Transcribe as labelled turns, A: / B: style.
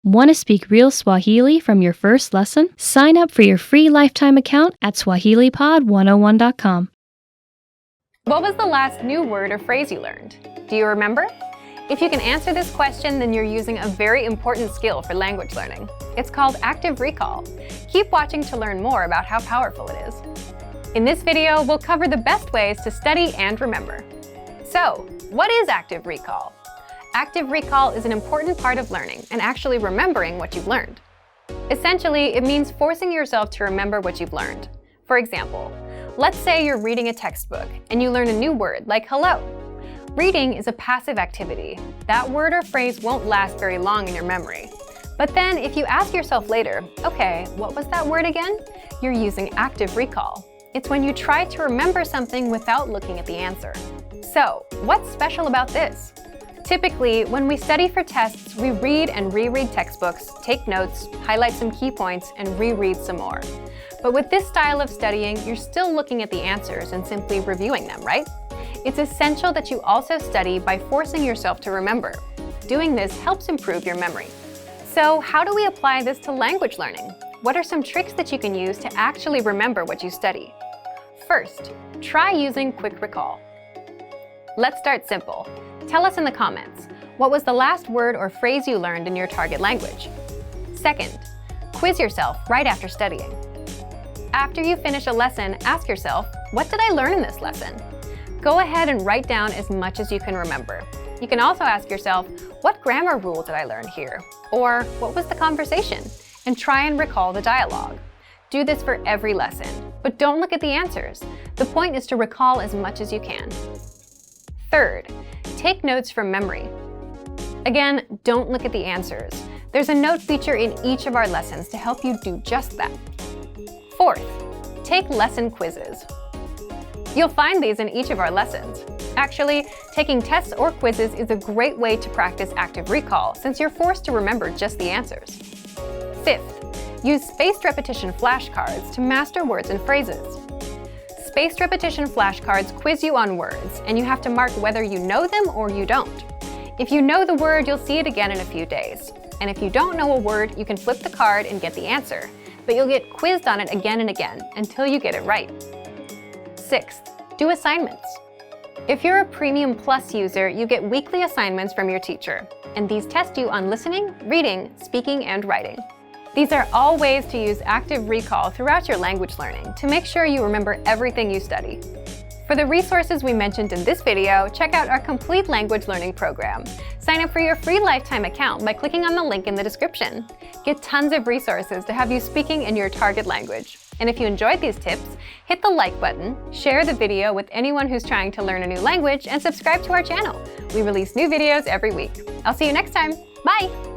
A: Want to speak real Swahili from your first lesson? Sign up for your free lifetime account at swahilipod101.com.
B: What was the last new word or phrase you learned? Do you remember? If you can answer this question, then you're using a very important skill for language learning. It's called active recall. Keep watching to learn more about how powerful it is. In this video, we'll cover the best ways to study and remember. So, what is active recall? Active recall is an important part of learning and actually remembering what you've learned. Essentially, it means forcing yourself to remember what you've learned. For example, let's say you're reading a textbook and you learn a new word like hello. Reading is a passive activity. That word or phrase won't last very long in your memory. But then if you ask yourself later, okay, what was that word again? You're using active recall. It's when you try to remember something without looking at the answer. So, what's special about this? Typically, when we study for tests, we read and reread textbooks, take notes, highlight some key points, and reread some more. But with this style of studying, you're still looking at the answers and simply reviewing them, right? It's essential that you also study by forcing yourself to remember. Doing this helps improve your memory. So, how do we apply this to language learning? What are some tricks that you can use to actually remember what you study? First, try using quick recall. Let's start simple. Tell us in the comments, what was the last word or phrase you learned in your target language? Second, quiz yourself right after studying. After you finish a lesson, ask yourself, what did I learn in this lesson? Go ahead and write down as much as you can remember. You can also ask yourself, what grammar rule did I learn here? Or what was the conversation? And try and recall the dialogue. Do this for every lesson, but don't look at the answers. The point is to recall as much as you can. Third, take notes from memory. Again, don't look at the answers. There's a note feature in each of our lessons to help you do just that. Fourth, take lesson quizzes. You'll find these in each of our lessons. Actually, taking tests or quizzes is a great way to practice active recall since you're forced to remember just the answers. Fifth, use spaced repetition flashcards to master words and phrases. Spaced repetition flashcards quiz you on words, and you have to mark whether you know them or you don't. If you know the word, you'll see it again in a few days. And if you don't know a word, you can flip the card and get the answer, but you'll get quizzed on it again and again until you get it right. Sixth, do assignments. If you're a Premium Plus user, you get weekly assignments from your teacher, and these test you on listening, reading, speaking, and writing. These are all ways to use active recall throughout your language learning to make sure you remember everything you study. For the resources we mentioned in this video, check out our complete language learning program. Sign up for your free lifetime account by clicking on the link in the description. Get tons of resources to have you speaking in your target language. And if you enjoyed these tips, hit the like button, share the video with anyone who's trying to learn a new language, and subscribe to our channel. We release new videos every week. I'll see you next time. Bye!